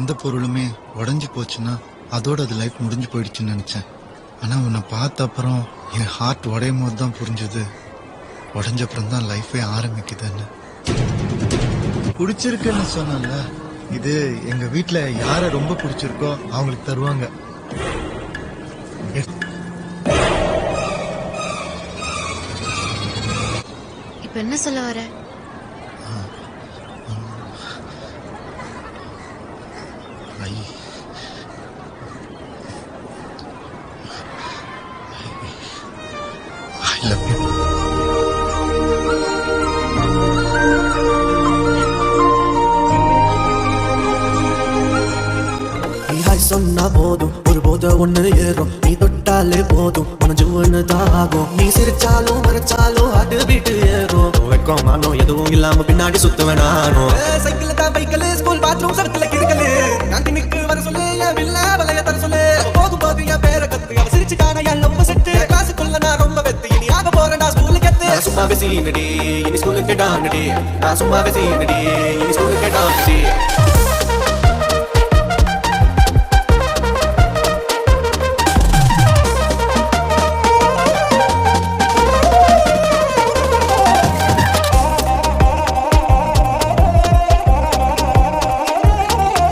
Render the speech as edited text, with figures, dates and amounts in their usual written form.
எந்த பொருளுமே உடஞ்சி போச்சுன்னா அதோட அது லைஃப் முடிஞ்சு போயிடுச்சுன்னு நினைச்சேன். ஆனா உன்னை பார்த்த அப்புறம் என் ஹார்ட் உடையும் போது தான் புரிஞ்சது, உடஞ்சப்புறம் தான் லைஃபே ஆரம்பிக்குதுன்னு. பிடிச்சிருக்குன்னு சொன்னல, இது எங்க வீட்டுல யார ரொம்ப பிடிச்சிருக்கோ அவங்களுக்கு தருவாங்க. இப்ப என்ன சொல்ல வர? I love you. சொன்னா போதும் ஒரு போத ஒண்ணு ஏறும், நீ தொட்டாலே போதும் மனஜுவன்னு தாகும், நீ சிரிச்சாலும் மறைச்சாலும் அது வீட்டு ஏறும், வெக்கம் மானோ எதுவும் இல்லாம பின்னாடி சுத்துவேன் நானும். சைக்கிள் தான் பைக்கிள் ஸ்கூல் பாத்ரூம் சரத்துல கிறுக்கலு கேன்டீனுக்கு வர சொல்லு, என் வில்ல வலைய தர சொல்லு, போதும் போது என் பேரை கத்து அவ சிரிச்சுட்டான என் ரொம்ப செட்டு, கிளாஸுக்குள்ள நான் ரொம்ப வெத்து இனி ஆக போறேன் நான் ஸ்கூலுக்கு எத்து. நான் சும்மா பேசினடி இனி ஸ்கூலுக்கு டானடி, நான் சும்மா பேசினடி இனி ஸ்கூலுக்கு டானடி.